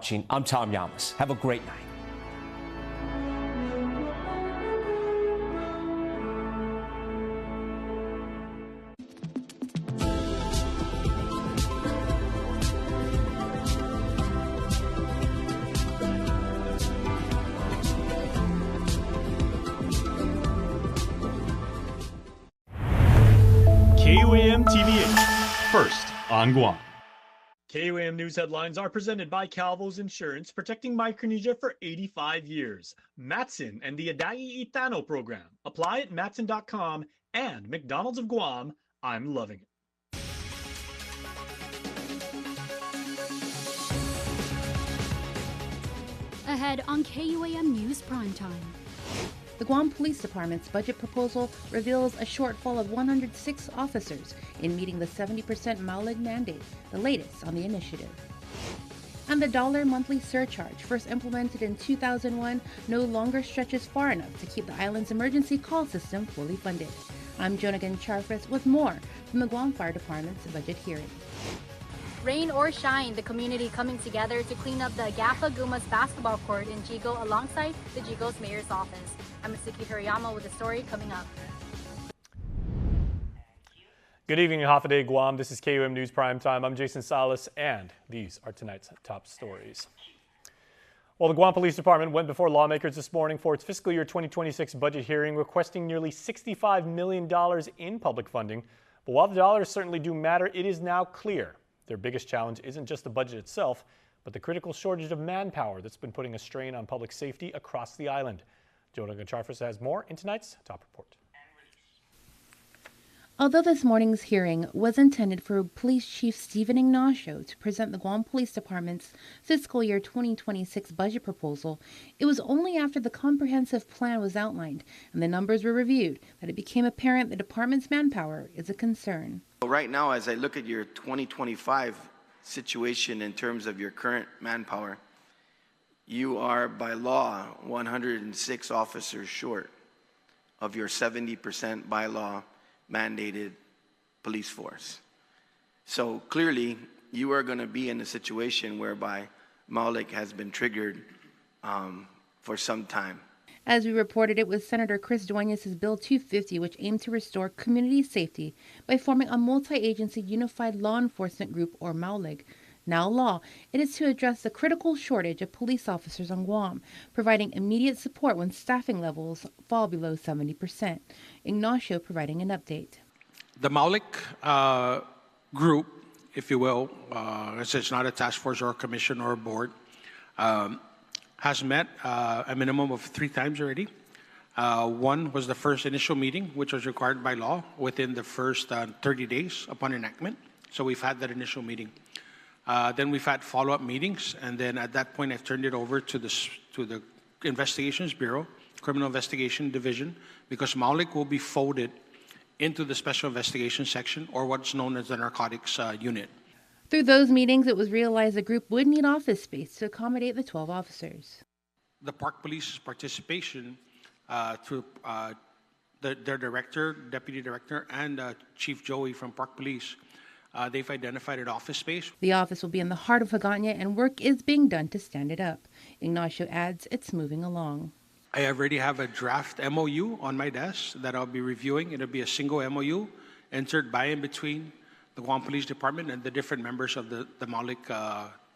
watching. I'm Tom Llamas. Have a great night. KUAM TV8, first on Guam. KUAM News headlines are presented by Calvo's Insurance, protecting Micronesia for 85 years. Matson and the Adai Itano program. Apply at matson.com and McDonald's of Guam. I'm loving it. Ahead on KUAM News Primetime. The Guam Police Department's budget proposal reveals a shortfall of 106 officers in meeting the 70% Maulig mandate, the latest on the initiative. And the $1 monthly surcharge, first implemented in 2001, no longer stretches far enough to keep the island's emergency call system fully funded. I'm Jonagan Charfres with more from the Guam Fire Department's budget hearing. Rain or shine, the community coming together to clean up the Agafa Gumas basketball court in Jigo alongside the Jigo's mayor's office. I'm Masuki Hirayama with the story coming up. Good evening, Hafaday Guam. This is KUM News Primetime. I'm Jason Salas, and these are tonight's top stories. Well, the Guam Police Department went before lawmakers this morning for its fiscal year 2026 budget hearing, requesting nearly $65 million in public funding. But while the dollars certainly do matter, it is now clear their biggest challenge isn't just the budget itself, but the critical shortage of manpower that's been putting a strain on public safety across the island. Jonah Goncharfis has more in tonight's top report. Although this morning's hearing was intended for Police Chief Stephen Ignacio to present the Guam Police Department's fiscal year 2026 budget proposal, it was only after the comprehensive plan was outlined and the numbers were reviewed that it became apparent the department's manpower is a concern. Right now, as I look at your 2025 situation in terms of your current manpower, you are by law 106 officers short of your 70% by law mandated police force. So clearly, you are going to be in a situation whereby Maulig has been triggered for some time. As we reported, it was Senator Chris Duenas' Bill 250, which aimed to restore community safety by forming a multi-agency unified law enforcement group, or Maulig. Now law, it is to address the critical shortage of police officers on Guam, providing immediate support when staffing levels fall below 70%. Ignacio providing an update. The Maulig group, if you will, it's not a task force or a commission or a board, has met a minimum of 3 times already. One was the first initial meeting, which was required by law within the first 30 days upon enactment. So we've had that initial meeting. Then we've had follow-up meetings, and then at that point I've turned it over to the Investigations Bureau, Criminal Investigation Division, because Maulig will be folded into the Special Investigation Section, or what's known as the Narcotics Unit. Through those meetings, it was realized the group would need office space to accommodate the 12 officers. The Park Police's participation through their director, deputy director, and Chief Joey from Park Police, they've identified an office space. The office will be in the heart of Hagåtña, and work is being done to stand it up. Ignacio adds it's moving along. I already have a draft MOU on my desk that I'll be reviewing. It'll be a single MOU entered by and between the Guam Police Department and the different members of the Maulig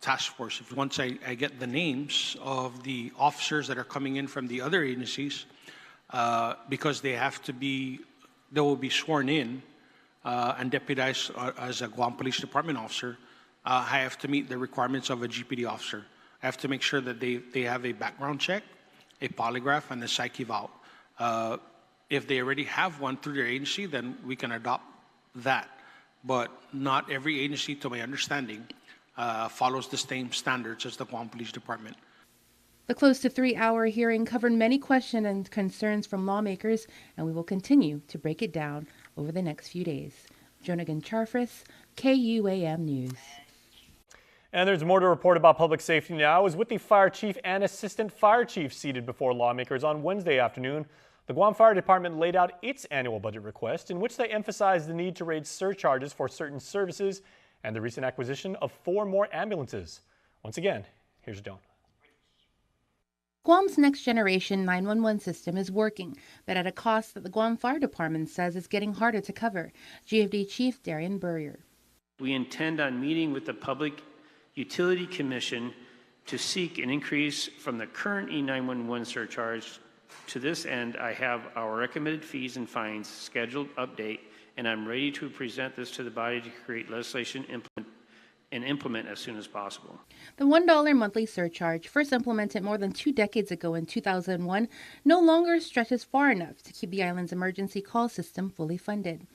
task force. Once I get the names of the officers that are coming in from the other agencies, because they will be sworn in and deputized as a Guam Police Department officer, I have to meet the requirements of a GPD officer. I have to make sure that they have a background check, a polygraph, and a psych eval. If they already have one through their agency, then we can adopt that. But not every agency, to my understanding, follows the same standards as the Guam Police Department. The close to 3-hour hearing covered many questions and concerns from lawmakers, and we will continue to break it down over the next few days. Jonagan Charfres, KUAM News. And there's more to report about public safety now. As with the fire chief and assistant fire chief seated before lawmakers on Wednesday afternoon, the Guam Fire Department laid out its annual budget request, in which they emphasized the need to raise surcharges for certain services and the recent acquisition of 4 more ambulances. Once again, Here's Joan. Guam's next generation 911 system is working, but at a cost that the Guam Fire Department says is getting harder to cover. GFD Chief Darian Burrier. We intend on meeting with the Public Utility Commission to seek an increase from the current E911 surcharge. To this end, I have our recommended fees and fines scheduled update, and I'm ready to present this to the body to create legislation implement as soon as possible. The $1 monthly surcharge, first implemented more than 2 decades ago in 2001, no longer stretches far enough to keep the island's emergency call system fully funded.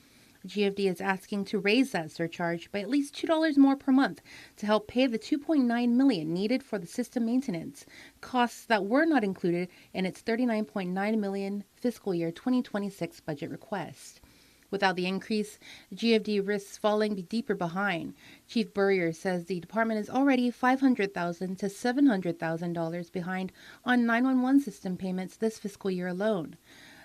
GFD is asking to raise that surcharge by at least $2 more per month to help pay the $2.9 million needed for the system maintenance, costs that were not included in its $39.9 million fiscal year 2026 budget request. Without the increase, GFD risks falling deeper behind. Chief Burrier says the department is already $500,000 to $700,000 behind on 911 system payments this fiscal year alone.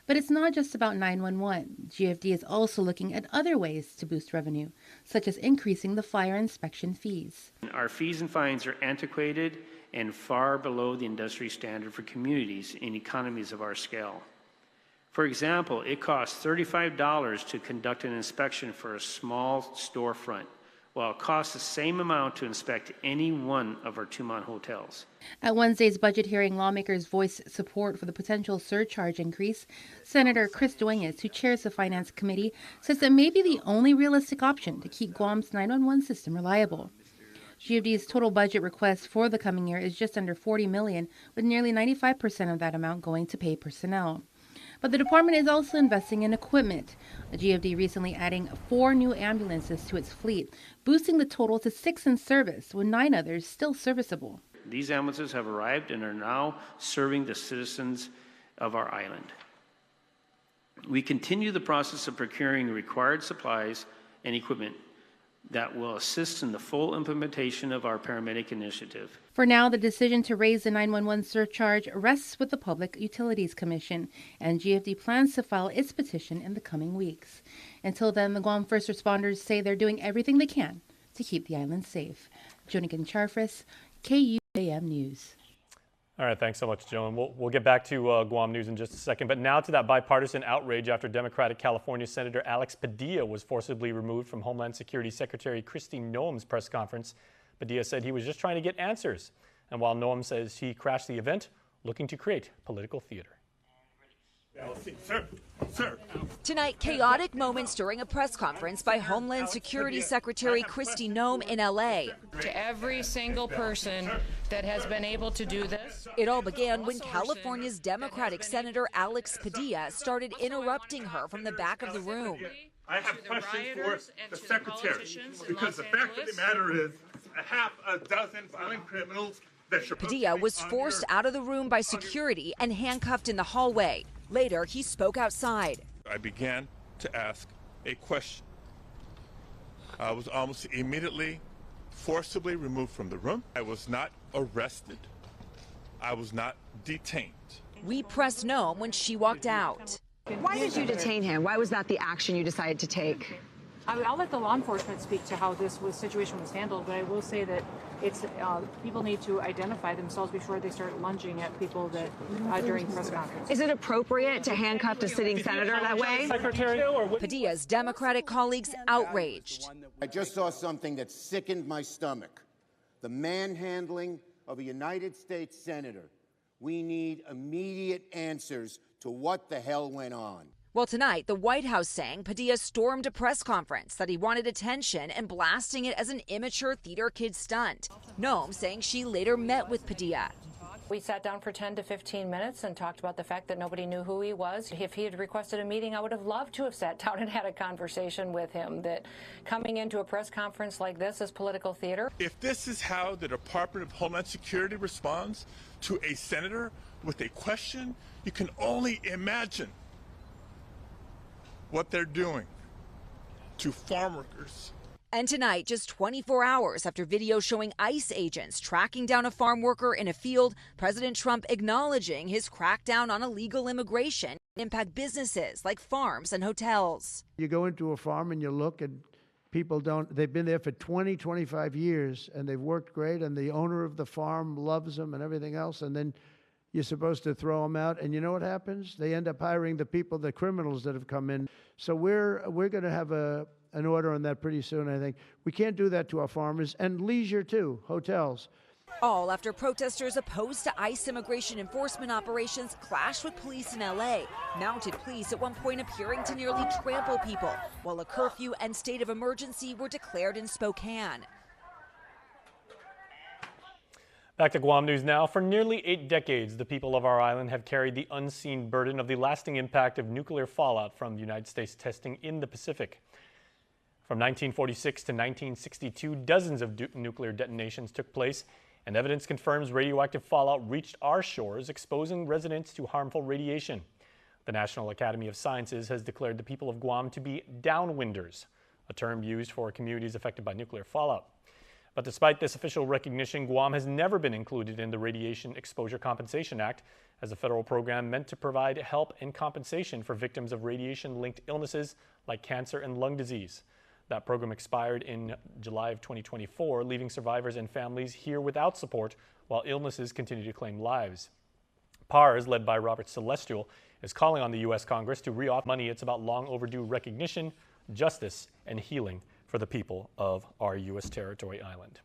But it's not just about 911. GFD is also looking at other ways to boost revenue, such as increasing the fire inspection fees. Our fees and fines are antiquated and far below the industry standard for communities in economies of our scale. For example, it costs $35 to conduct an inspection for a small storefront, while it costs the same amount to inspect any one of our Tumon hotels. At Wednesday's budget hearing, lawmakers voiced support for the potential surcharge increase. Senator Chris Dueñas, who chairs the Finance Committee, says it may be the only realistic option to keep Guam's 911 system reliable. GFD's total budget request for the coming year is just under $40 million, with nearly 95% of that amount going to pay personnel. But the department is also investing in equipment. The GFD recently adding 4 new ambulances to its fleet, boosting the total to 6 in service, with 9 others still serviceable. These ambulances have arrived and are now serving the citizens of our island. We continue the process of procuring required supplies and equipment that will assist in the full implementation of our paramedic initiative. For now, the decision to raise the 911 surcharge rests with the Public Utilities Commission, and GFD plans to file its petition in the coming weeks. Until then, the Guam first responders say they're doing everything they can to keep the island safe. Jonigan Charfris, KUAM News. All right, thanks so much, Joan. We'll get back to Guam news in just a second, but now to that bipartisan outrage after Democratic California Senator Alex Padilla was forcibly removed from Homeland Security Secretary Kristi Noem's press conference. Padilla said he was just trying to get answers, and while Noem says he crashed the event, looking to create political theater. Sir. Tonight, chaotic moments during a press conference by Homeland Security Secretary Kristi Noem in L.A. To every single person that has been able to do this. It all began when California's Democratic Senator Alex Padilla started interrupting her from the back of the room. I have questions for the secretary, because the fact of the matter is a half a dozen violent criminals that Padilla was forced out of the room by security and handcuffed in the hallway. Later, he spoke outside. I began to ask a question. I was almost immediately forcibly removed from the room. I was not arrested. I was not detained. We pressed Noem when she walked out. Why did you detain him? Why was that the action you decided to take? I'll let the law enforcement speak to how this situation was handled, but I will say that it's people need to identify themselves before they start lunging at people that during press conferences. Is it appropriate to handcuff a sitting senator that way? Padilla's Democratic colleagues outraged. I just saw something that sickened my stomach. The manhandling of a United States senator. We need immediate answers to what the hell went on. Well, tonight, the White House saying Padilla stormed a press conference, that he wanted attention and blasting it as an immature theater kid stunt. Noem saying she later met with Padilla. We sat down for 10 to 15 minutes and talked about the fact that nobody knew who he was. If he had requested a meeting, I would have loved to have sat down and had a conversation with him. That coming into a press conference like this is political theater. If this is how the Department of Homeland Security responds to a senator with a question, you can only imagine what they're doing to farm workers. And tonight, just 24 hours after video showing ICE agents tracking down a farm worker in a field, President Trump acknowledging his crackdown on illegal immigration impact businesses like farms and hotels. You go into a farm and you look, and people don't, they've been there for 20, 25 years, and they've worked great, and the owner of the farm loves them and everything else, and then you're supposed to throw them out, and you know what happens? They end up hiring the people, the criminals that have come in. So we're going to have an order on that pretty soon, I think. We can't do that to our farmers, and leisure too, hotels. All after protesters opposed to ICE immigration enforcement operations clashed with police in LA. Mounted police at one point appearing to nearly trample people, while a curfew and state of emergency were declared in Spokane. Back to Guam news now. For nearly 8 decades, the people of our island have carried the unseen burden of the lasting impact of nuclear fallout from United States testing in the Pacific. From 1946 to 1962, dozens of nuclear detonations took place, and evidence confirms radioactive fallout reached our shores, exposing residents to harmful radiation. The National Academy of Sciences has declared the people of Guam to be downwinders, a term used for communities affected by nuclear fallout. But despite this official recognition, Guam has never been included in the Radiation Exposure Compensation Act as a federal program meant to provide help and compensation for victims of radiation-linked illnesses like cancer and lung disease. That program expired in July of 2024, leaving survivors and families here without support while illnesses continue to claim lives. PARS, led by Robert Celestial, is calling on the U.S. Congress to re-authorize money. It's about long overdue recognition, justice, and healing for the people of our U.S. territory island.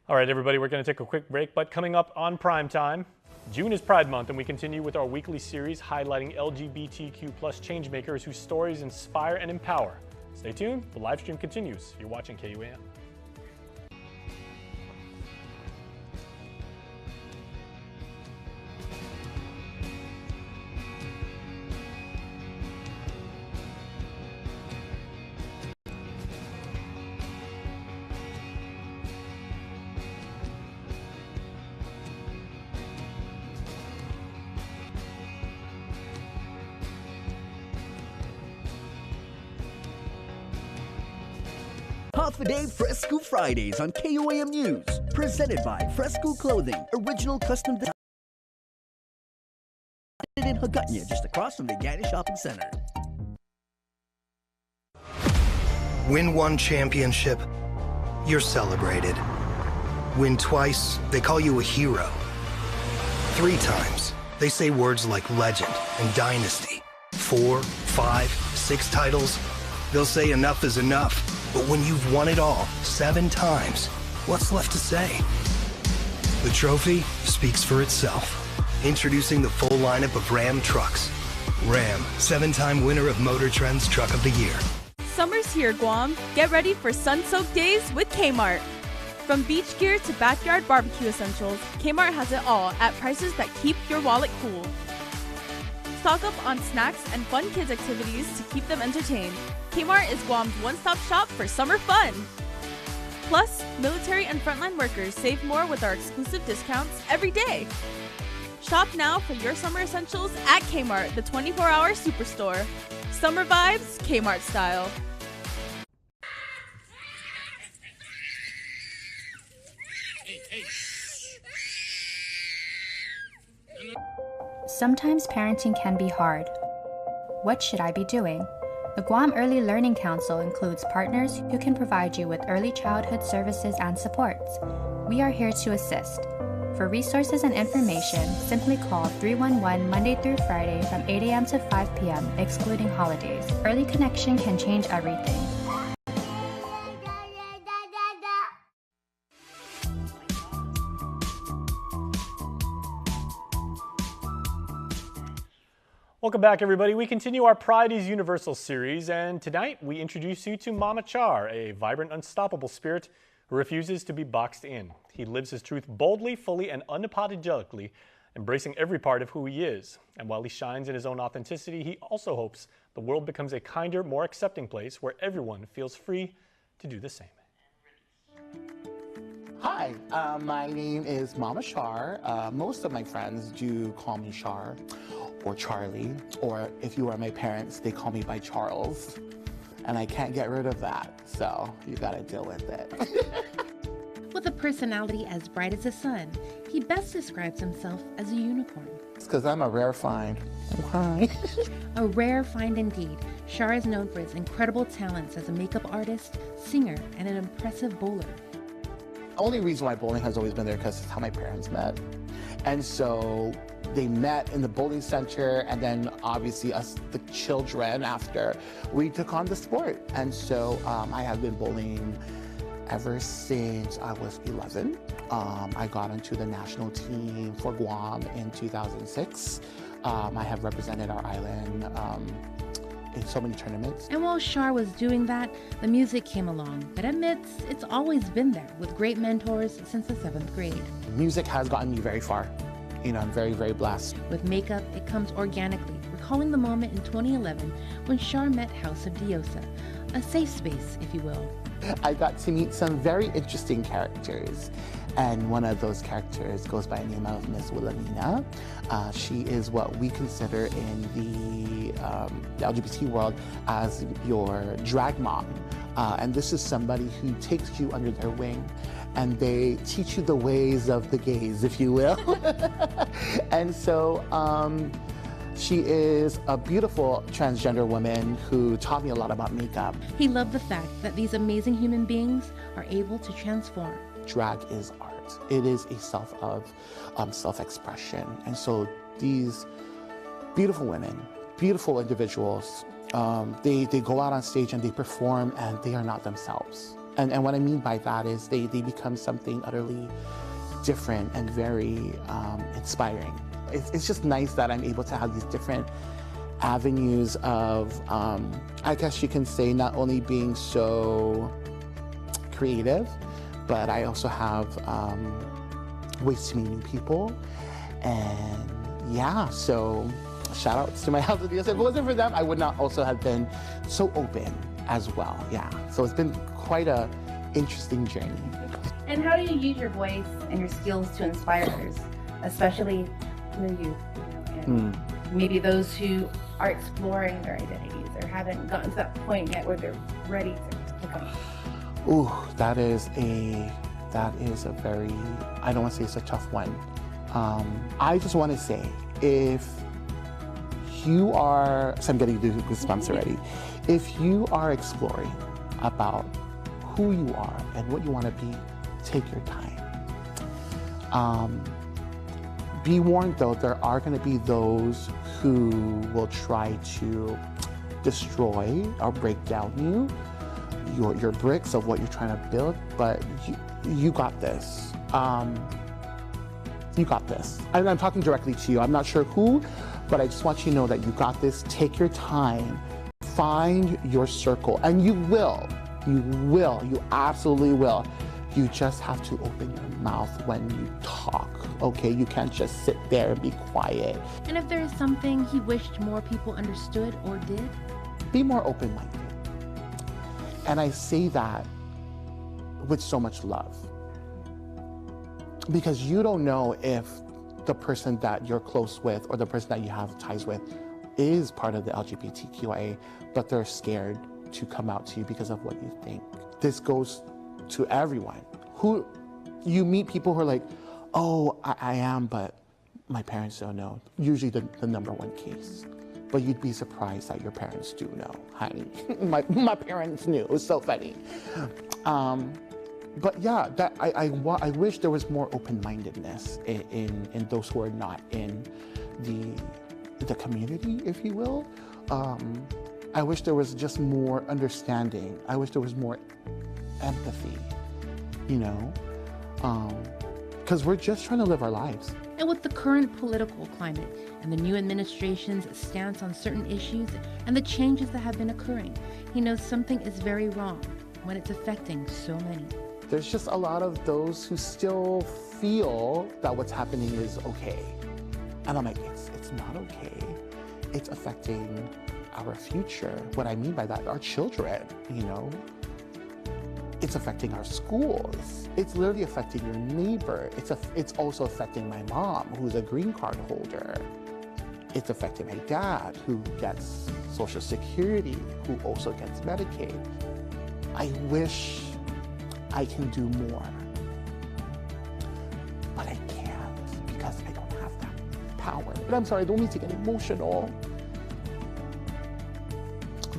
All right, everybody, we're going to take a quick break, but coming up on Prime Time, June is Pride Month, and we continue with our weekly series highlighting LGBTQ plus changemakers whose stories inspire and empower. Stay tuned. The live stream continues. You're watching KUAM. Half a Day Fresco Fridays on KUAM News. Presented by Fresco Clothing, original custom design in Hagåtña, just across from the Gatti Shopping Center. Win one championship, you're celebrated. Win twice, they call you a hero. 3 times, they say words like legend and dynasty. 4, 5, 6 titles, they'll say enough is enough. But when you've won it all 7 times, what's left to say? The trophy speaks for itself. Introducing the full lineup of Ram trucks. Ram, 7-time winner of Motor Trend's Truck of the Year. Summer's here, Guam. Get ready for sun-soaked days with Kmart. From beach gear to backyard barbecue essentials, Kmart has it all at prices that keep your wallet cool. Stock up on snacks and fun kids activities to keep them entertained. Kmart is Guam's one-stop shop for summer fun. Plus, military and frontline workers save more with our exclusive discounts every day. Shop now for your summer essentials at Kmart, the 24-hour superstore. Summer vibes, Kmart style. Sometimes parenting can be hard. What should I be doing? The Guam Early Learning Council includes partners who can provide you with early childhood services and supports. We are here to assist. For resources and information, simply call 311 Monday through Friday from 8 a.m. to 5 p.m., excluding holidays. Early connection can change everything. Welcome back, everybody. We continue our Pride is Universal series, and tonight we introduce you to Mama Char, a vibrant, unstoppable spirit who refuses to be boxed in. He lives his truth boldly, fully, and unapologetically, embracing every part of who he is. And while he shines in his own authenticity, he also hopes the world becomes a kinder, more accepting place where everyone feels free to do the same. Hi, my name is Mama Char. Most of my friends do call me Char or Charlie, or if you are my parents, they call me by Charles. And I can't get rid of that, so you gotta deal with it. With With a personality as bright as the sun, he best describes himself as a unicorn. It's because I'm a rare find. Okay. A rare find indeed, Shar is known for his incredible talents as a makeup artist, singer, and an impressive bowler. The only reason why bowling has always been there because it's how my parents met. And so they met in the bowling center, and then obviously us, the children, after we took on the sport. And so I have been bowling ever since I was 11. I got into the national team for Guam in 2006. I have represented our island in so many tournaments. And while Shar was doing that, the music came along that admits it's always been there with great mentors since the 7th grade. Music has gotten me very far. You know, I'm very, very blessed. With makeup, it comes organically, recalling the moment in 2011 when Shar met House of Diosa, a safe space, if you will. I got to meet some very interesting characters, and one of those characters goes by the name of Miss Wilhelmina. She is what we consider in the LGBT world as your drag mom. And this is somebody who takes you under their wing and they teach you the ways of the gays, if you will. And so she is a beautiful transgender woman who taught me a lot about makeup. He loved the fact that these amazing human beings are able to transform. Drag is art. It is a self-expression. And so these beautiful women, beautiful individuals, they go out on stage and they perform and they are not themselves. And what I mean by that is they become something utterly different and very inspiring. It's just nice that I'm able to have these different avenues of, I guess you can say, not only being so creative, but I also have ways to meet new people. And yeah, so shout outs to my house. If it wasn't for them, I would not also have been so open as well. Yeah, so it's been quite a interesting journey. And how do you use your voice and your skills to inspire others, especially your youth, and maybe those who are exploring their identities or haven't gotten to that point yet where they're ready to come? Ooh, that is a very, I don't want to say it's a tough one. I just want to say, if you are, so I'm getting goosebumps already. If you are exploring about who you are and what you want to be, take your time. Be warned though, there are going to be those who will try to destroy or break down your bricks of what you're trying to build, but you got this. You got this. And I'm talking directly to you. I'm not sure who, but I just want you to know that you got this. Take your time. Find your circle. And you will. You absolutely will. You just have to open your mouth when you talk, okay? You can't just sit there and be quiet. And if there is something he wished more people understood or did? Be more open-minded. And I say that with so much love. Because you don't know if the person that you're close with or the person that you have ties with is part of the LGBTQIA, but they're scared to come out to you because of what you think. This goes to everyone. Who you meet people who are like, oh, I am, but my parents don't know. Usually the number one case. But you'd be surprised that your parents do know, honey. my parents knew. It was so funny. But yeah, that I wish there was more open-mindedness in those who are not in the community, if you will. I wish there was just more understanding. I wish there was more empathy, you know? Because we're just trying to live our lives. And with the current political climate and the new administration's stance on certain issues and the changes that have been occurring, he knows something is very wrong when it's affecting so many. There's just a lot of those who still feel that what's happening is okay. And I'm like, it's not okay. It's affecting our future. What I mean by that, our children, you know? It's affecting our schools. It's literally affecting your neighbor. It's also affecting my mom, who's a green card holder. It's affecting my dad, who gets Social Security, who also gets Medicaid. I wish I can do more because I don't have that power. And I'm sorry, I don't mean to get emotional.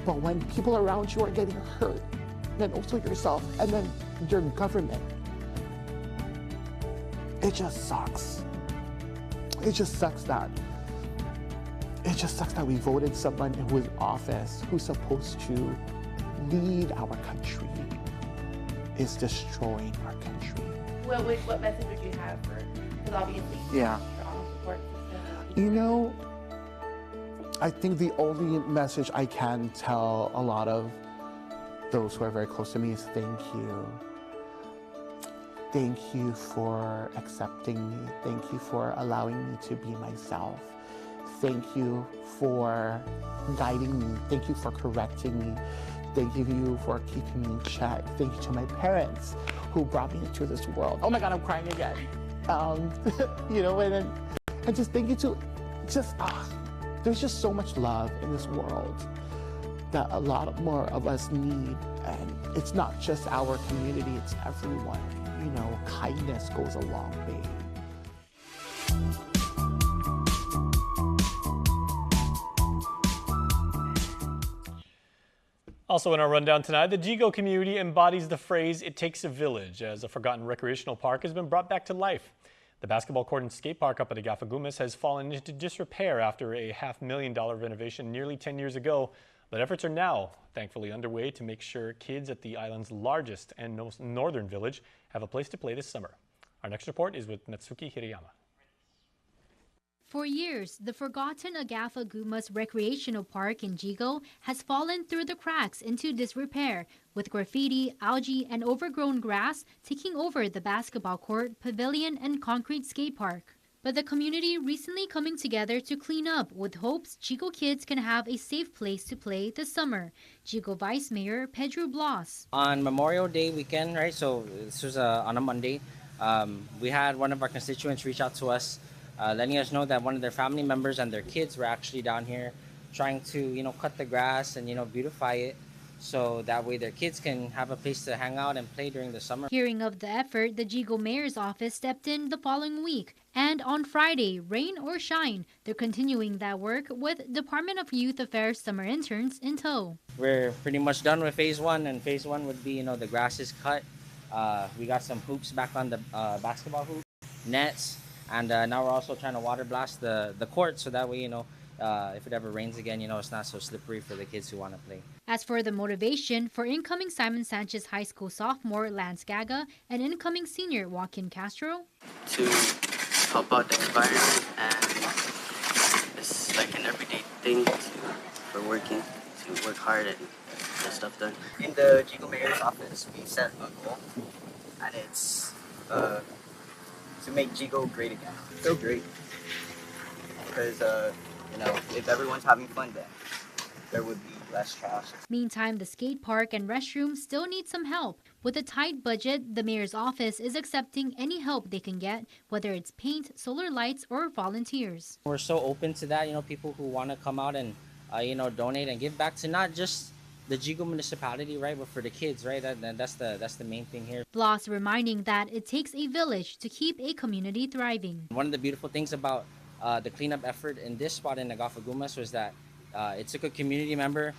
But when people around you are getting hurt, then also yourself, and then your government, it just sucks. It just sucks that we voted someone who is in office who's supposed to lead our country is destroying our country. What message would you have for, because obviously Yeah. strong support system? You know, I think the only message I can tell a lot of those who are very close to me is thank you. Thank you for accepting me. Thank you for allowing me to be myself. Thank you for guiding me. Thank you for correcting me. Thank you for keeping me in check. Thank you to my parents who brought me into this world. Oh my God, I'm crying again. You know, and just thank you to there's just so much love in this world that a lot more of us need. And it's not just our community, it's everyone. You know, kindness goes a long way. Also in our rundown tonight, the Jigo community embodies the phrase, "It takes a village," as a forgotten recreational park has been brought back to life. The basketball court and skate park up at Agafagumas has fallen into disrepair after a $500,000 renovation nearly 10 years ago. But efforts are now, thankfully, underway to make sure kids at the island's largest and most northern village have a place to play this summer. Our next report is with Natsuki Hirayama. For years, the forgotten Agafagumas Recreational Park in Jigo has fallen through the cracks into disrepair, with graffiti, algae, and overgrown grass taking over the basketball court, pavilion, and concrete skate park. But the community recently coming together to clean up with hopes Jigo kids can have a safe place to play this summer. Jigo Vice Mayor Pedro Blas. On Memorial Day weekend, right, so this was on a Monday, we had one of our constituents reach out to us letting us know that one of their family members and their kids were actually down here trying to, you know, cut the grass and, you know, beautify it so that way their kids can have a place to hang out and play during the summer. Hearing of the effort, the Jigo Mayor's office stepped in the following week. And on Friday, rain or shine, they're continuing that work with Department of Youth Affairs summer interns in tow. We're pretty much done with phase one, and phase one would be, you know, the grass is cut. We got some hoops back on the basketball hoop, nets, and now we're also trying to water blast the court so that way, you know, if it ever rains again, you know, it's not so slippery for the kids who want to play. As for the motivation for incoming Simon Sanchez High School sophomore Lance Gaga and incoming senior Joaquin Castro, to help out the environment, and it's like an everyday thing for working, to work hard and get stuff done. In the Jigo Mayor's office, we set a goal, and it's to make Jigo great again. So great, because you know, if everyone's having fun, then there would be less trash. Meantime, the skate park and restrooms still need some help. With a tight budget, the mayor's office is accepting any help they can get, whether it's paint, solar lights, or volunteers. We're so open to that, you know, people who want to come out and, you know, donate and give back to not just the Jigo municipality, right, but for the kids, right? That's the main thing here. Bloss reminding that it takes a village to keep a community thriving. One of the beautiful things about the cleanup effort in this spot in Agafagumas was that it took a community member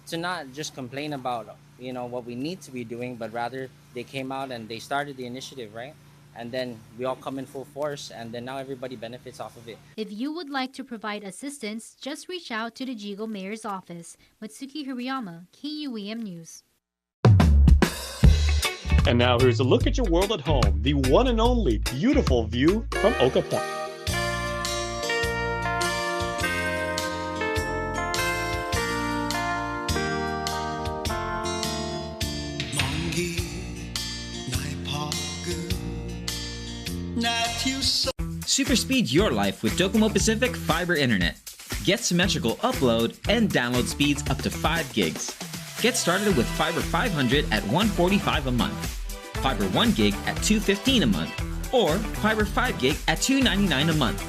to not just complain about, you know, what we need to be doing, but rather they came out and they started the initiative, right? And then we all come in full force, and then now everybody benefits off of it. If you would like to provide assistance, just reach out to the Jigo Mayor's office. Matsuki Hirayama, KUAM News. And now here's a look at your world at home, the one and only beautiful view from Oka Point. Superspeed your life with Docomo Pacific Fiber Internet. Get symmetrical upload and download speeds up to 5 gigs. Get started with Fiber 500 at $145 a month, Fiber 1 gig at $215 a month, or Fiber 5 gig at $299 a month.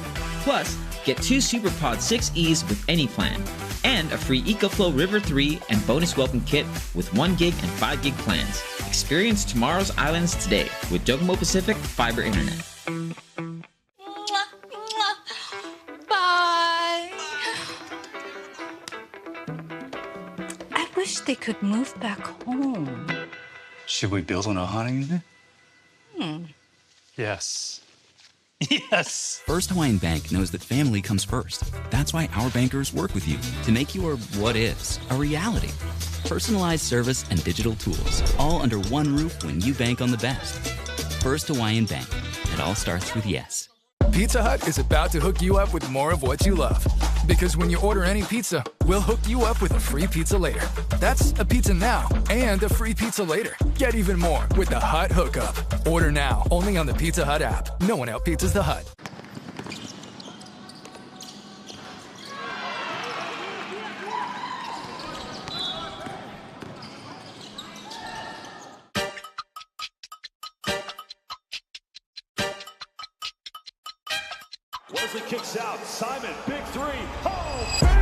Plus, get 2 SuperPod 6Es with any plan, and a free EcoFlow River 3 and bonus welcome kit with 1 gig and 5 gig plans. Experience tomorrow's islands today with Docomo Pacific Fiber Internet. they could move back home. Should we build on our honeymoon? Yes. Yes! First Hawaiian Bank knows that family comes first. That's why our bankers work with you to make your what ifs a reality. Personalized service and digital tools, all under one roof when you bank on the best. First Hawaiian Bank. It all starts with yes. Pizza Hut is about to hook you up with more of what you love. Because when you order any pizza, we'll hook you up with a free pizza later. That's a pizza now and a free pizza later. Get even more with the Hut Hookup. Order now, only on the Pizza Hut app. No one out-pizzas the Hut. Wesley kicks out. Simon, big three. Oh, baby!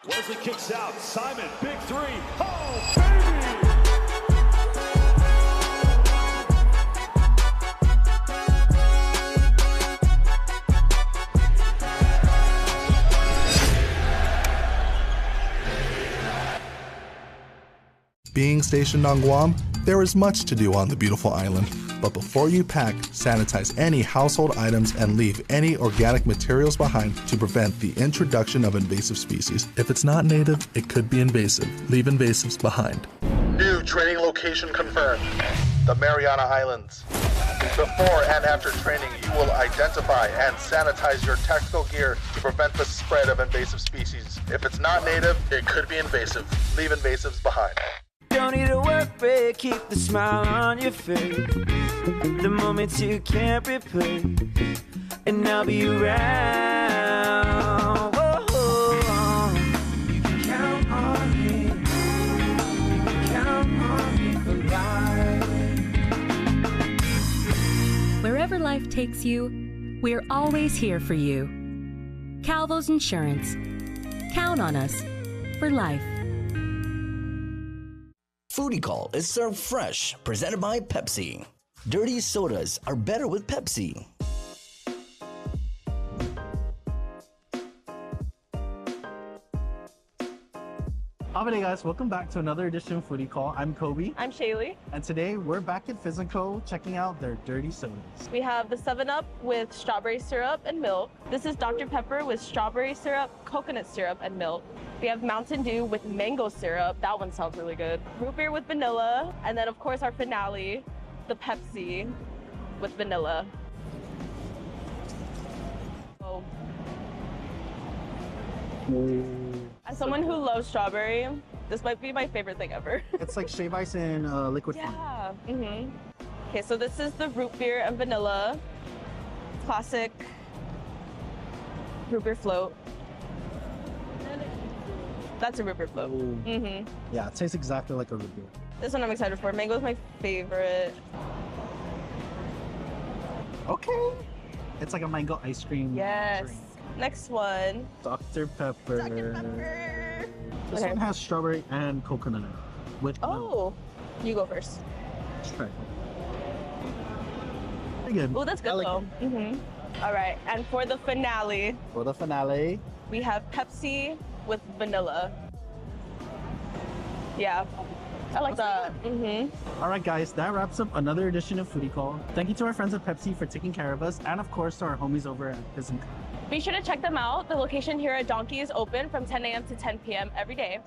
Wesley kicks out. Simon, big three. Oh, baby! Being stationed on Guam, there is much to do on the beautiful island. But before you pack, sanitize any household items and leave any organic materials behind to prevent the introduction of invasive species. If it's not native, it could be invasive. Leave invasives behind. New training location confirmed. The Mariana Islands. Before and after training, you will identify and sanitize your tactical gear to prevent the spread of invasive species. If it's not native, it could be invasive. Leave invasives behind. Don't need a work break, keep the smile on your face. The moments you can't replace, and I'll be around. Whoa. You can count on me. You can count on me for life. Wherever life takes you, we're always here for you. Calvo's Insurance. Count on us for life. Foodie Call is served fresh, presented by Pepsi. Dirty sodas are better with Pepsi. Howdy guys, welcome back to another edition of Foodie Call. I'm Kobe. I'm Shaylee. And today we're back at Physico checking out their dirty sodas. We have the 7-Up with strawberry syrup and milk. This is Dr. Pepper with strawberry syrup, coconut syrup, and milk. We have Mountain Dew with mango syrup. That one sounds really good. Root beer with vanilla. And then of course our finale, the Pepsi with vanilla. Oh. As someone who loves strawberry, this might be my favorite thing ever. It's like shave ice in liquid form. Yeah. Okay, so this is the root beer and vanilla classic root beer float. That's a root beer float. Yeah, it tastes exactly like a root beer. This one I'm excited for. Mango is my favorite. Okay. It's like a mango ice cream. Yes. drink. Next one. Dr. Pepper. Dr. Pepper. This one has strawberry and coconut in it with milk. Oh, you go first. Let's try it. Pretty good. Oh, that's good though. All right, and for the finale. For the finale. We have Pepsi with vanilla. Yeah, I like that. All right, guys, that wraps up another edition of Foodie Call. Thank you to our friends at Pepsi for taking care of us, and of course to our homies over at Physico. Be sure to check them out. The location here at Donkey is open from 10 a.m. to 10 p.m. every day.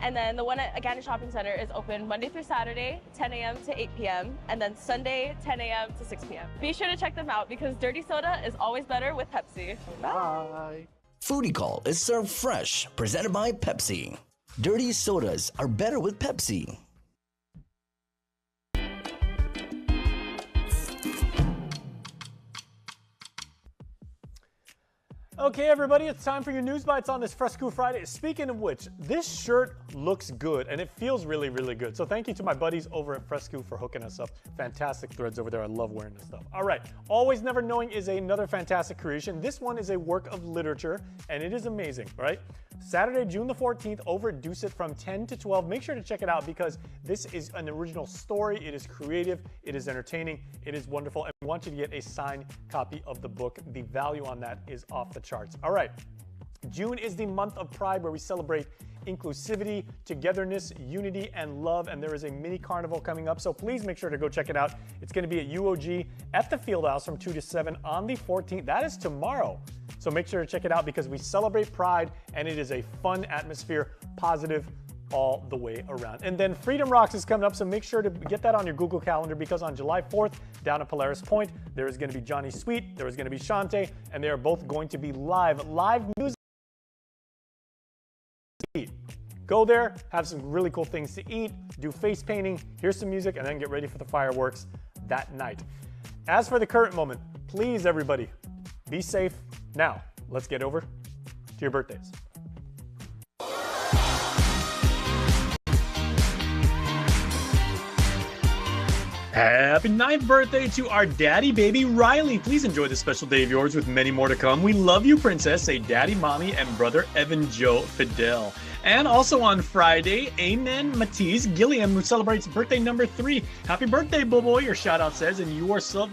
And then the one at Agana Shopping Center is open Monday through Saturday, 10 a.m. to 8 p.m. And then Sunday, 10 a.m. to 6 p.m. Be sure to check them out because dirty soda is always better with Pepsi. Bye. Foodie Call is served fresh, presented by Pepsi. Dirty sodas are better with Pepsi. Okay, everybody, it's time for your news bites on this Fresco Friday. Speaking of which, this shirt looks good and it feels really, really good. So thank you to my buddies over at Fresco for hooking us up. Fantastic threads over there. I love wearing this stuff. All right, Always Never Knowing is another fantastic creation. This one is a work of literature and it is amazing, right? Saturday, June the 14th over at Deuce It from 10 to 12. Make sure to check it out because this is an original story. It is creative. It is entertaining. It is wonderful. And we want you to get a signed copy of the book. The value on that is off the charts. All right. June is the month of Pride where we celebrate inclusivity, togetherness, unity, and love. And there is a mini carnival coming up. So please make sure to go check it out. It's going to be at UOG at the Fieldhouse from 2 to 7 on the 14th. That is tomorrow. So make sure to check it out because we celebrate Pride and it is a fun atmosphere, positive all the way around. And then Freedom Rocks is coming up, so make sure to get that on your Google Calendar because on July 4th down at Polaris Point, there is going to be Johnny Sweet, there is going to be Shantae, and they are both going to be live music. Go there, have some really cool things to eat, do face painting, hear some music, and then get ready for the fireworks that night. As for the current moment, please everybody, be safe. Now, let's get over to your birthdays. Happy 9th birthday to our daddy baby Riley. Please enjoy this special day of yours with many more to come. We love you, princess. Say daddy, mommy, and brother Evan Joe Fidel. And also on Friday, Amen Matisse Gilliam, who celebrates birthday number 3. Happy birthday, boy, your shout out says, and you are so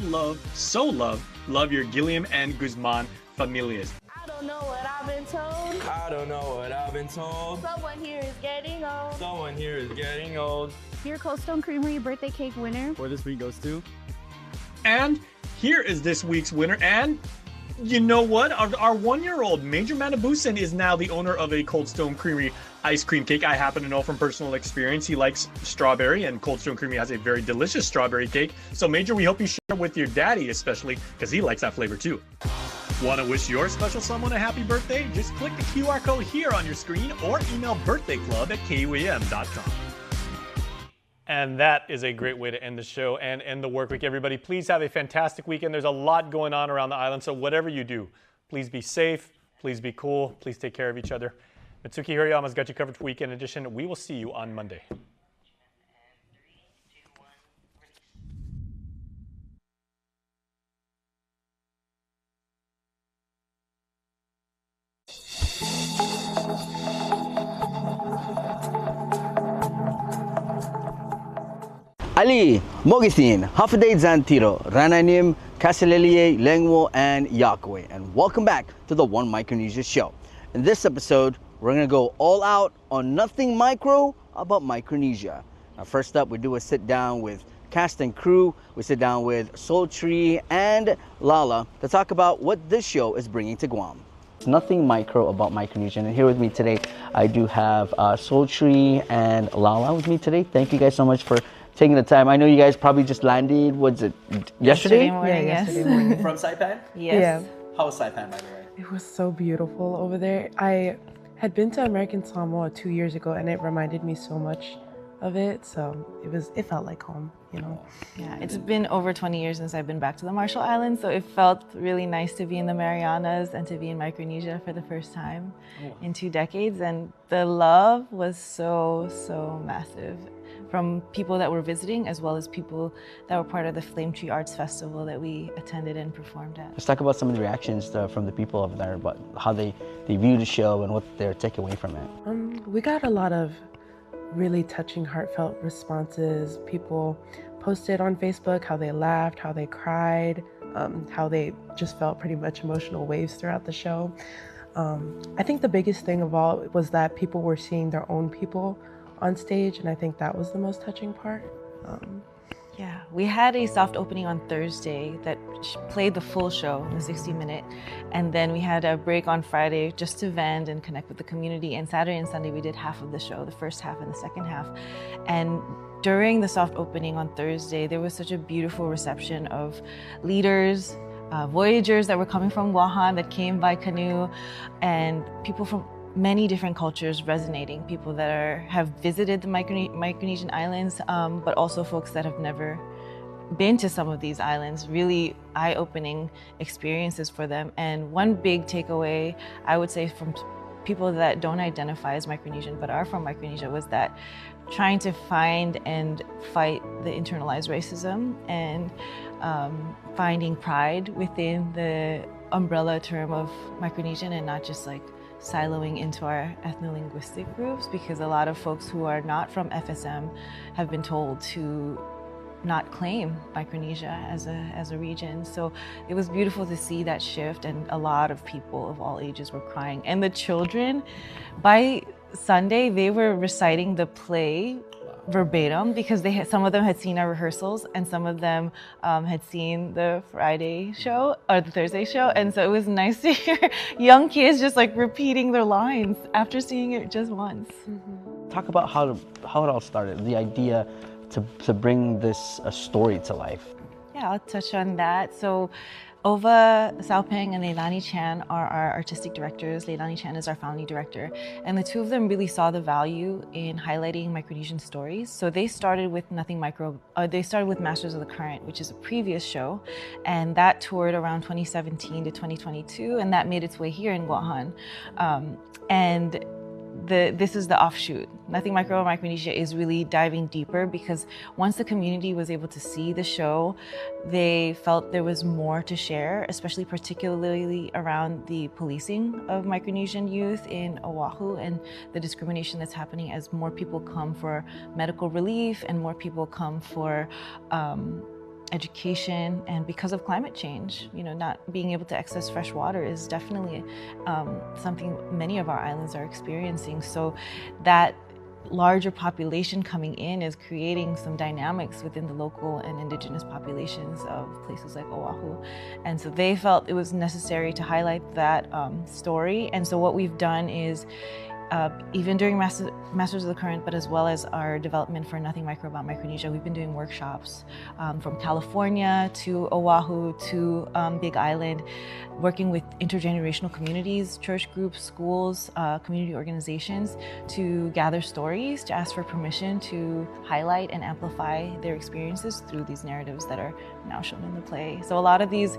love your Gilliam and Guzman familias. I don't know what I've been told. I don't know what I've been told. Someone here is getting old. Someone here is getting old. Your Cold Stone Creamery birthday cake winner for this week goes to. And here is this week's winner. And you know what? Our 1-year-old Major Manabusan is now the owner of a Cold Stone Creamery ice cream cake. I happen to know from personal experience he likes strawberry, and Cold Stone Creamery has a very delicious strawberry cake. So Major, we hope you share with your daddy especially because he likes that flavor too. Want to wish your special someone a happy birthday? Just click the QR code here on your screen or email birthdayclub@kuam.com. And that is a great way to end the show and end the work week, everybody. Please have a fantastic weekend. There's a lot going on around the island, so whatever you do, please be safe, please be cool, please take care of each other. Mitsuki Hirayama's got you covered for Weekend Edition. We will see you on Monday. Ali, Mogisin, Hafaday Zantiro, Rananim, Kaselelie, Lengwo, and Yakwe. And welcome back to the One Micronesia show. In this episode, We're gonna go all out on nothing micro about Micronesia. Now, first up, we do a sit down with cast and crew. We sit down with Sultry and Lala to talk about what this show is bringing to Guam. It's nothing micro about Micronesia, and here with me today, I do have Sultry and Lala with me today. Thank you guys so much for taking the time. I know you guys probably just landed, was it yesterday? Yesterday morning. From Saipan? Yes. Yeah. How was Saipan, by the way? It was so beautiful over there. I had been to American Samoa 2 years ago, and it reminded me so much of it, so it felt like home, you know. Yeah, it's been over 20 years since I've been back to the Marshall Islands, so it felt really nice to be in the Marianas and to be in Micronesia for the first time in 2 decades, and the love was so massive from people that were visiting as well as people that were part of the Flame Tree Arts Festival that we attended and performed at. Let's talk about some of the reactions from the people over there, about how they view the show and what their takeaway from it. We got a lot of really touching, heartfelt responses. People posted on Facebook how they laughed, how they cried, how they just felt pretty much emotional waves throughout the show. I think the biggest thing of all was that people were seeing their own people on stage, and I think that was the most touching part. Yeah, we had a soft opening on Thursday that played the full show, the 60-minute, and then we had a break on Friday just to vent and connect with the community, and Saturday and Sunday we did half of the show, the first half and the second half. And during the soft opening on Thursday, there was such a beautiful reception of leaders, voyagers that were coming from Guahan that came by canoe, and people from many different cultures resonating, people that have visited the Micronesian islands, but also folks that have never been to some of these islands, really eye-opening experiences for them. And one big takeaway, I would say, from people that don't identify as Micronesian but are from Micronesia was that trying to find and fight the internalized racism and finding pride within the umbrella term of Micronesian and not just like siloing into our ethno-linguistic groups, because a lot of folks who are not from FSM have been told to not claim Micronesia as a region. So it was beautiful to see that shift, and a lot of people of all ages were crying. And the children, by Sunday, they were reciting the play verbatim, because some of them had seen our rehearsals and some of them had seen the Friday show or the Thursday show, and so it was nice to hear young kids just like repeating their lines after seeing it just once. Talk about how it all started, the idea to bring this story to life. Yeah, I'll touch on that. So Ova Saupeng and Leilani Chan are our artistic directors. Leilani Chan is our founding director. And the two of them really saw the value in highlighting Micronesian stories. So they started with they started with Masters of the Current, which is a previous show. And that toured around 2017 to 2022. And that made its way here in Guahan. This is the offshoot. Nothing Micro Micronesia is really diving deeper, because once the community was able to see the show, they felt there was more to share, especially particularly around the policing of Micronesian youth in Oahu and the discrimination that's happening as more people come for medical relief and more people come for education, and because of climate change, not being able to access fresh water is definitely something many of our islands are experiencing. So that larger population coming in is creating some dynamics within the local and indigenous populations of places like Oahu. And so they felt it was necessary to highlight that story. And so what we've done is even during Masters of the Current, but as well as our development for Nothing Micro About Micronesia, we've been doing workshops from California to Oahu to Big Island, working with intergenerational communities, church groups, schools, community organizations to gather stories, to ask for permission to highlight and amplify their experiences through these narratives that are now shown in the play. So a lot of these,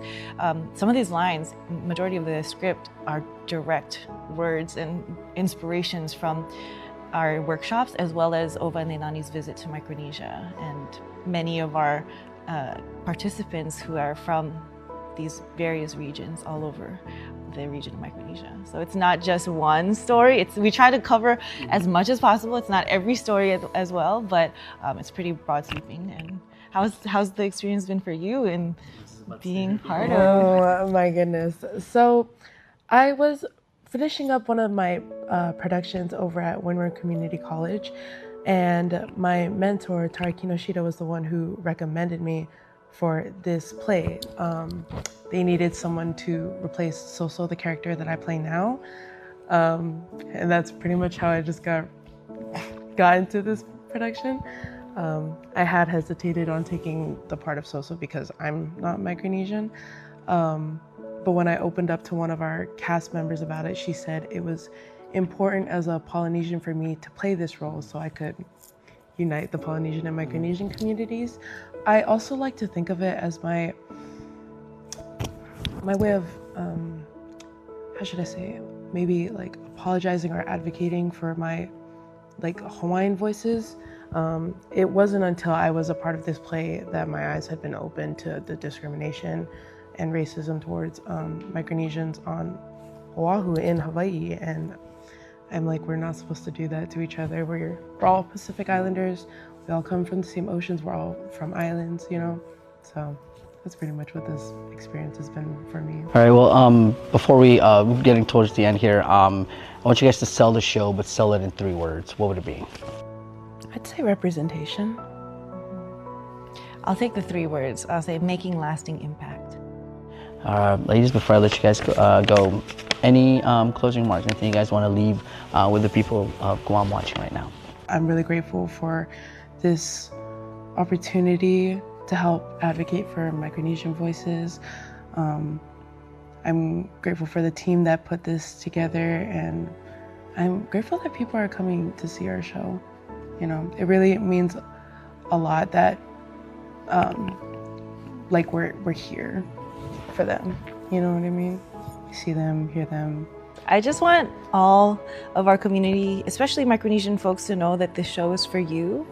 some of these lines, majority of the script are direct words and inspirations from our workshops, as well as Ova and Leilani's visit to Micronesia, and many of our participants who are from these various regions all over the region of Micronesia. So it's not just one story. We try to cover as much as possible. It's not every story as well, but it's pretty broad sweeping. And how's the experience been for you in being part of? Oh my goodness. So I was finishing up one of my productions over at Windward Community College, and my mentor, Tari Kinoshita, was the one who recommended me for this play. They needed someone to replace Soso, the character that I play now. And that's pretty much how I just got into this production. I had hesitated on taking the part of Soso because I'm not Micronesian. But when I opened up to one of our cast members about it, she said it was important as a Polynesian for me to play this role so I could unite the Polynesian and Micronesian communities. I also like to think of it as my way of, how should I say, maybe like apologizing or advocating for my like Hawaiian voices. It wasn't until I was a part of this play that my eyes had been opened to the discrimination and racism towards Micronesians on Oahu in Hawaii. And I'm like, we're not supposed to do that to each other. We're all Pacific Islanders. We all come from the same oceans. We're all from islands, you know? So that's pretty much what this experience has been for me. All right, well, before we getting towards the end here, I want you guys to sell the show, but sell it in 3 words. What would it be? I'd say representation. I'll take the 3 words. I'll say making lasting impact. Ladies, before I let you guys go, any closing remarks, anything you guys want to leave with the people of Guam watching right now? I'm really grateful for this opportunity to help advocate for Micronesian voices. I'm grateful for the team that put this together, and I'm grateful that people are coming to see our show. You know, it really means a lot that like we're here for them. You know what I mean? See them, hear them. I just want all of our community, especially Micronesian folks, to know that this show is for you.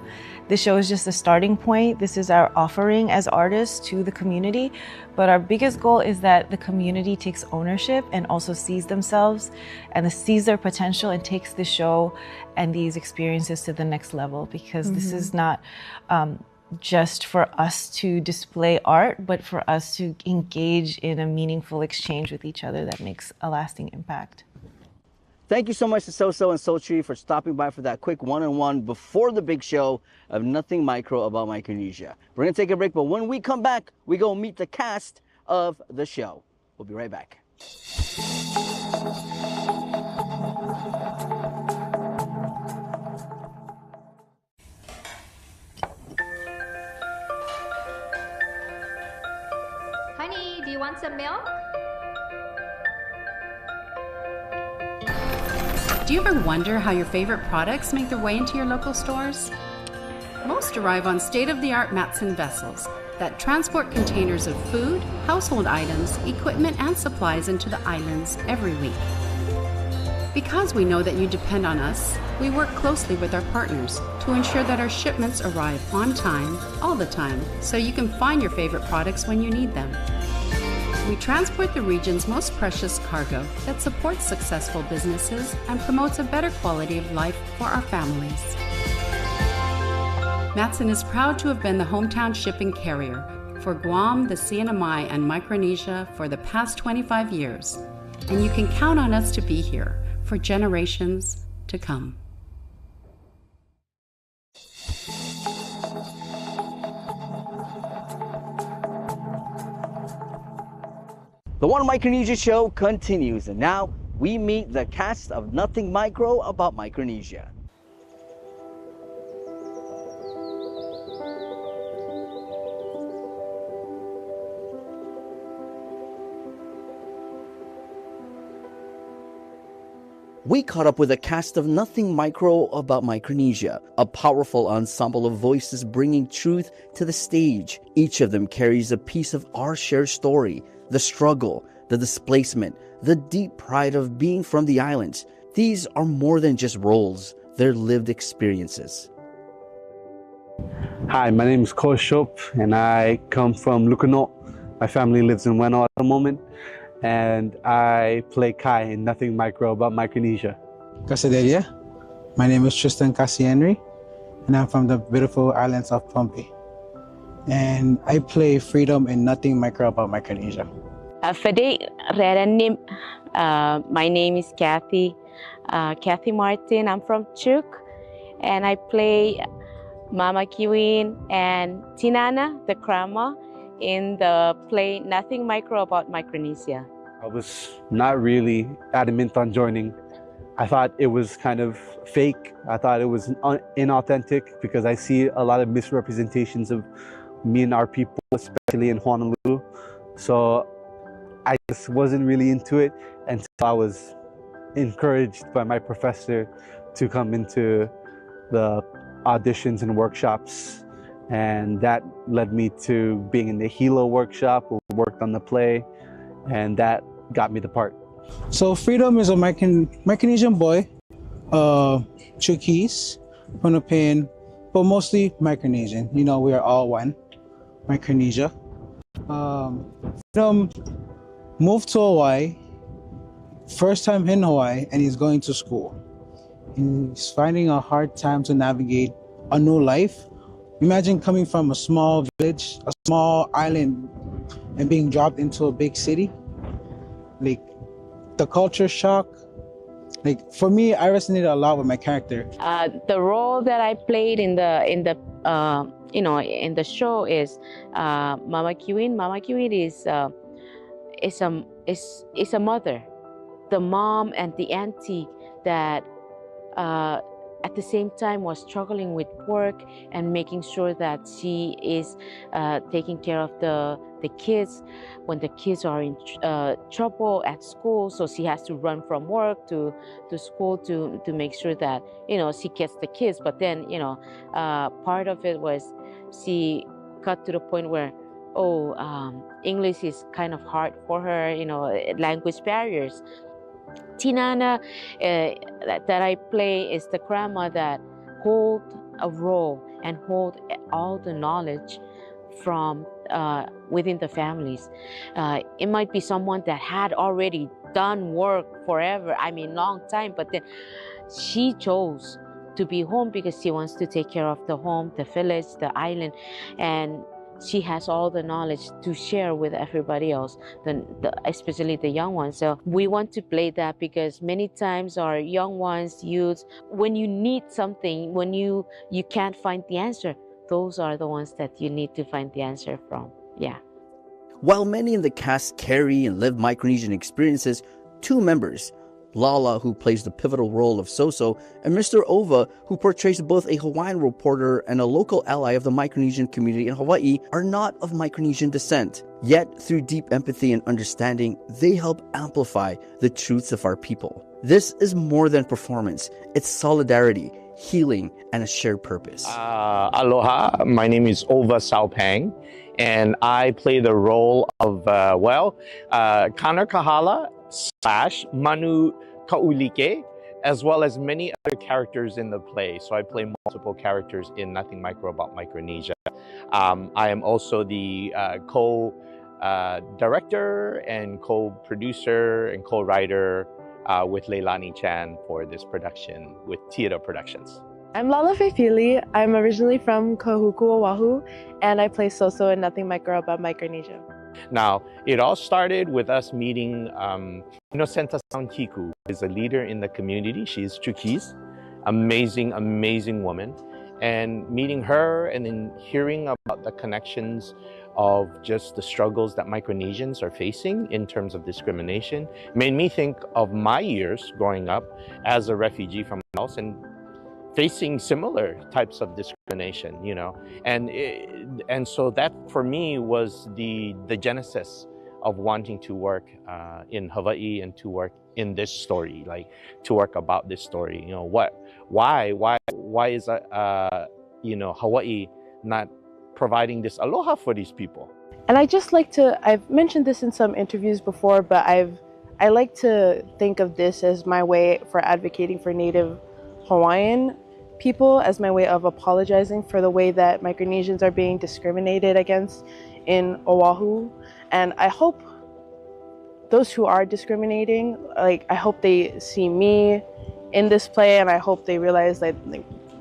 This show is just a starting point. This is our offering as artists to the community. But our biggest goal is that the community takes ownership and also sees themselves and sees their potential and takes the show and these experiences to the next level. Because this is not just for us to display art, but for us to engage in a meaningful exchange with each other that makes a lasting impact. Thank you so much to Soso and Sultry for stopping by for that quick one-on-one before the big show of Nothing Micro about Micronesia. We're going to take a break, but when we come back, we go meet the cast of the show. We'll be right back. Honey, do you want some milk? Do you ever wonder how your favorite products make their way into your local stores? Most arrive on state-of-the-art Matson vessels that transport containers of food, household items, equipment, and supplies into the islands every week. Because we know that you depend on us, we work closely with our partners to ensure that our shipments arrive on time, all the time, so you can find your favorite products when you need them. We transport the region's most precious cargo that supports successful businesses and promotes a better quality of life for our families. Matson is proud to have been the hometown shipping carrier for Guam, the CNMI, and Micronesia for the past 25 years, and you can count on us to be here for generations to come. The One Micronesia show continues, and now we meet the cast of Nothing Micro about Micronesia. We caught up with a cast of Nothing Micro about Micronesia, a powerful ensemble of voices bringing truth to the stage. Each of them carries a piece of our shared story, the struggle, the displacement, the deep pride of being from the islands. These are more than just roles, they're lived experiences. Hi, my name is Ko Shop, and I come from Lukano. My family lives in Weno at the moment, and I play Kai in Nothing Micro about Micronesia. Kasadelia. My name is Tristan Cassienri, and I'm from the beautiful islands of Pohnpei. And I play Freedom in Nothing Micro about Micronesia. Fede Rerenim. My name is Kathy. Kathy Martin. I'm from Chuk, and I play Mama Kiwin and Tinana, the grandma, in the play Nothing Micro About Micronesia. I was not really adamant on joining. I thought it was kind of fake. I thought it was inauthentic because I see a lot of misrepresentations of me and our people, especially in Honolulu. So I just wasn't really into it until I was encouraged by my professor to come into the auditions and workshops. And that led me to being in the Hilo workshop where we worked on the play, and that got me the part. So Freedom is a Micronesian boy, Chukis, Philippine, but mostly Micronesian. You know, we are all one, Micronesia. Freedom moved to Hawaii, first time in Hawaii, and he's going to school. And he's finding a hard time to navigate a new life. Imagine coming from a small village, a small island, and being dropped into a big city. Like, the culture shock. Like, for me, I resonated a lot with my character. The role that I played in the show is Mama Kiwin. Mama Kiwin is a mother, the mom and the auntie that at the same time was struggling with work and making sure that she is taking care of the kids when the kids are in trouble at school. So she has to run from work to school to make sure that, you know, she gets the kids. But then, you know, part of it was she got to the point where, English is kind of hard for her, you know, language barriers. Tinana that I play is the grandma that hold a role and hold all the knowledge from within the families. It might be someone that had already done work forever, long time, but then she chose to be home because she wants to take care of the home, the village, the island, and she has all the knowledge to share with everybody else, especially the young ones. So we want to play that because many times our young ones, youths, when you need something, when you can't find the answer, those are the ones that you need to find the answer from. Yeah. While many in the cast carry and live Micronesian experiences, two members, Lala, who plays the pivotal role of Soso, and Mr. Ova, who portrays both a Hawaiian reporter and a local ally of the Micronesian community in Hawaii, are not of Micronesian descent. Yet, through deep empathy and understanding, they help amplify the truths of our people. This is more than performance. It's solidarity, healing, and a shared purpose. Aloha, my name is Ova Saupang, and I play the role of, Kaner Kahala / Manu Kaulike, as well as many other characters in the play. So I play multiple characters in Nothing Micro About Micronesia. I am also the co-director and co-producer and co-writer with Leilani Chan for this production with Theater Productions. I'm Lala Feifili. I'm originally from Kahuku, Oahu, and I play Soso in Nothing Micro About Micronesia. Now, it all started with us meeting Inocenta Soundkiku, who is a leader in the community. She's Chukis, amazing, amazing woman. And meeting her and then hearing about the connections of just the struggles that Micronesians are facing in terms of discrimination made me think of my years growing up as a refugee from Laos and facing similar types of discrimination, you know, and so that for me was the genesis of wanting to work in Hawaii and to work in this story, like to work about this story. You know, why is Hawaii not providing this aloha for these people? And I just like to, I've mentioned this in some interviews before, but I like to think of this as my way for advocating for Native Hawaiian people, as my way of apologizing for the way that Micronesians are being discriminated against in Oahu. And I hope those who are discriminating, I hope they see me in this play, and I hope they realize that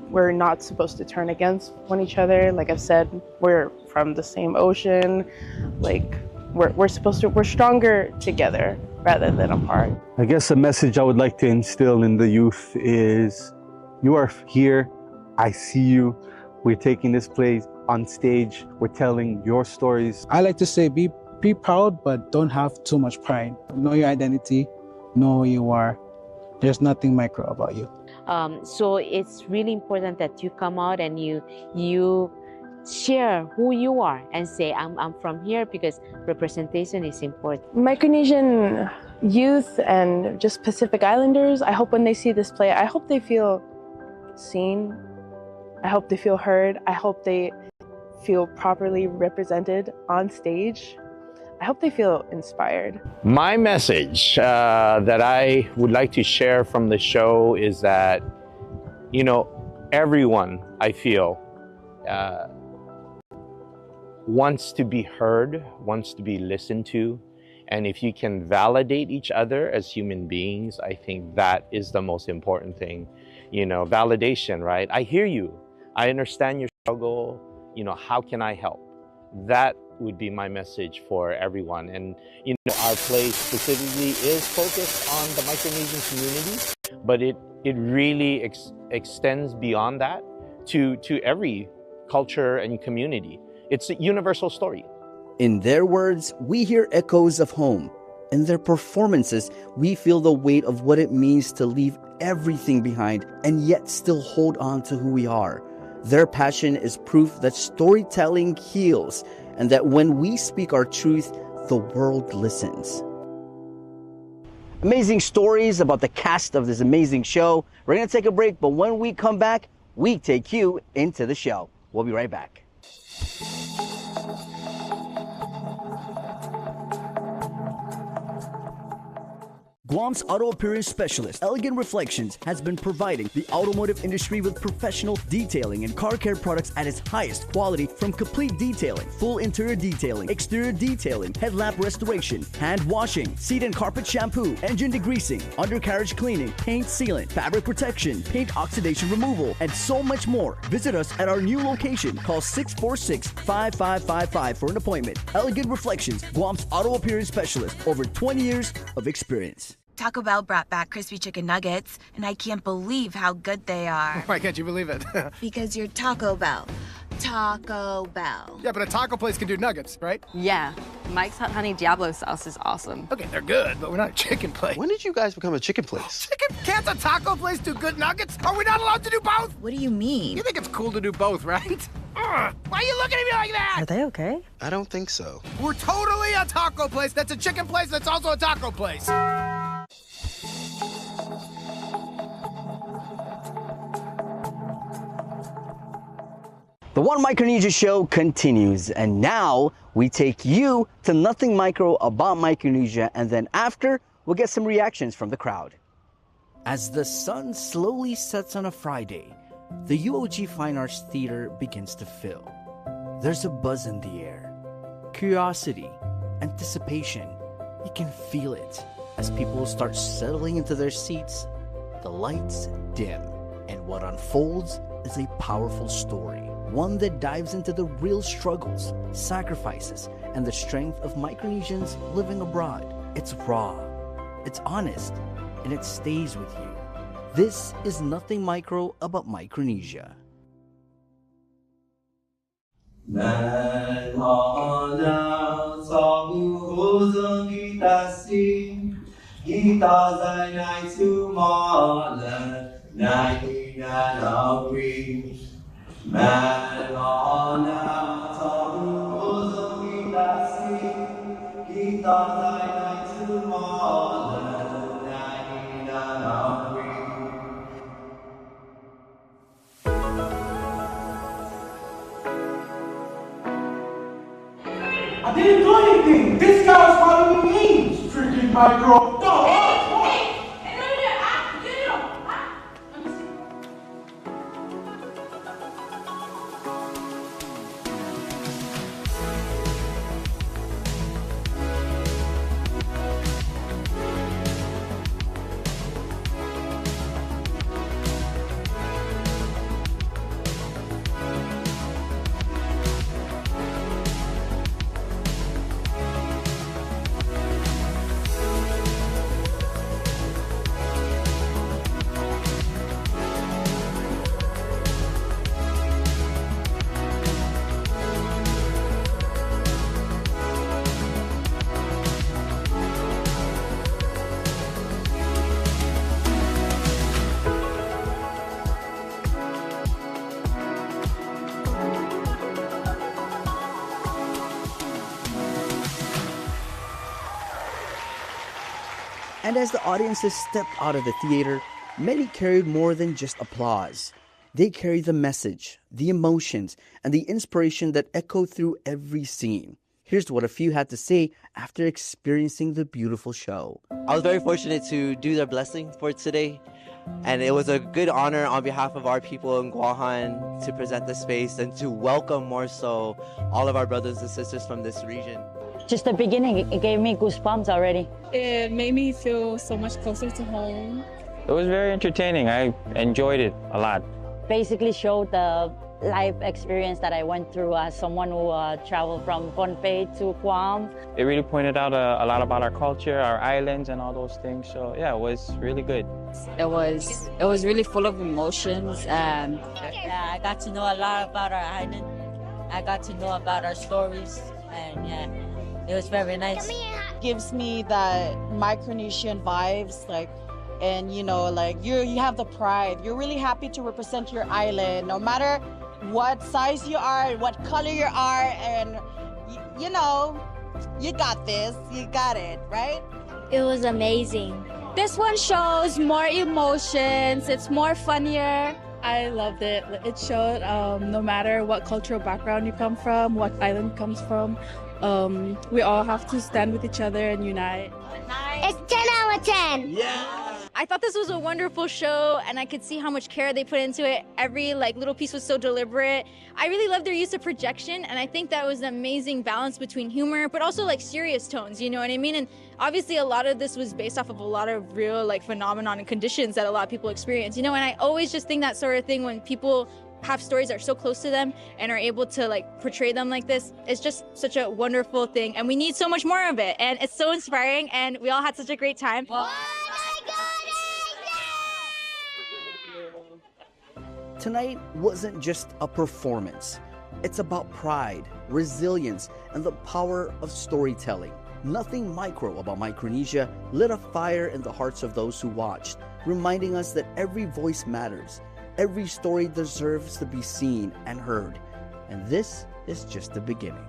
we're not supposed to turn against one each other. Like I've said, we're from the same ocean. we're stronger together rather than apart. I guess a message I would like to instill in the youth is, you are here, I see you, we're taking this place on stage, we're telling your stories. I like to say be proud, but don't have too much pride. Know your identity, know who you are. There's nothing micro about you. So it's really important that you come out and you share who you are and say, I'm from here, because representation is important. Micronesian youth and just Pacific Islanders, I hope when they see this play, I hope they feel seen. I hope they feel heard. I hope they feel properly represented on stage. I hope they feel inspired. My message that I would like to share from the show is that, you know, everyone, I feel, wants to be heard, wants to be listened to. And if you can validate each other as human beings, I think that is the most important thing. You know, validation, right? I hear you. I understand your struggle. You know, how can I help? That would be my message for everyone. And, you know, our play specifically is focused on the Micronesian community, but it really extends beyond that to every culture and community. It's a universal story. In their words, we hear echoes of home. In their performances, we feel the weight of what it means to leave everything behind and yet still hold on to who we are. Their passion is proof that storytelling heals, and that when we speak our truth, the world listens. Amazing stories about the cast of this amazing show. We're going to take a break, but when we come back, we take you into the show. We'll be right back. Guam's auto appearance specialist, Elegant Reflections, has been providing the automotive industry with professional detailing and car care products at its highest quality, from complete detailing, full interior detailing, exterior detailing, headlamp restoration, hand washing, seat and carpet shampoo, engine degreasing, undercarriage cleaning, paint sealant, fabric protection, paint oxidation removal, and so much more. Visit us at our new location. Call 646-5555 for an appointment. Elegant Reflections, Guam's auto appearance specialist, over 20 years of experience. Taco Bell brought back crispy chicken nuggets, and I can't believe how good they are. Why can't you believe it? Because you're Taco Bell. Taco Bell. Yeah, but a taco place can do nuggets, right? Yeah. Mike's Hot Honey Diablo sauce is awesome. Okay, they're good, but we're not a chicken place. When did you guys become a chicken place? Chicken? Can't a taco place do good nuggets? Are we not allowed to do both? What do you mean? You think it's cool to do both, right? Why are you looking at me like that? Are they okay? I don't think so. We're totally a taco place that's a chicken place that's also a taco place. The One Micronesia show continues, and now we take you to Nothing Micro about Micronesia, and then after, we'll get some reactions from the crowd. As the sun slowly sets on a Friday, the UOG Fine Arts Theater begins to fill. There's a buzz in the air, curiosity, anticipation. You can feel it as people start settling into their seats. The lights dim, and what unfolds is a powerful story. One that dives into the real struggles, sacrifices, and the strength of Micronesians living abroad. It's raw, it's honest, and it stays with you. This is Nothing Micro about Micronesia. I didn't do anything. This guy was following me. Freaking micro. And as the audiences stepped out of the theater, many carried more than just applause. They carried the message, the emotions, and the inspiration that echoed through every scene. Here's what a few had to say after experiencing the beautiful show. I was very fortunate to do the blessing for today, and it was a good honor on behalf of our people in Guahan to present the space and to welcome more so all of our brothers and sisters from this region. Just the beginning, it gave me goosebumps already. It made me feel so much closer to home. It was very entertaining. I enjoyed it a lot. Basically showed the life experience that I went through as someone who traveled from Pohnpei to KUAM. It really pointed out a lot about our culture, our islands, and all those things. So yeah, it was really good. It was really full of emotions, and yeah, I got to know a lot about our island. I got to know about our stories, and yeah, it was very nice. Gives me that Micronesian vibes, like, and you know, like you have the pride. You're really happy to represent your island, no matter what size you are, what color you are, and you know, you got this, you got it, right? It was amazing. This one shows more emotions. It's more funnier. I loved it. It showed no matter what cultural background you come from, what island you comes from, we all have to stand with each other and unite. It's 10 out of 10. Yeah. I thought this was a wonderful show, and I could see how much care they put into it. Every little piece was so deliberate. I really loved their use of projection, and I think that was an amazing balance between humor, but also serious tones, you know what I mean? And obviously a lot of this was based off of a lot of real phenomenon and conditions that a lot of people experience, you know? And I always just think that sort of thing when people have stories that are so close to them and are able to portray them like this, it's just such a wonderful thing, and we need so much more of it, and it's so inspiring, and we all had such a great time. Tonight wasn't just a performance. It's about pride, resilience, and the power of storytelling. Nothing micro about Micronesia lit a fire in the hearts of those who watched, reminding us that every voice matters. Every story deserves to be seen and heard. And this is just the beginning.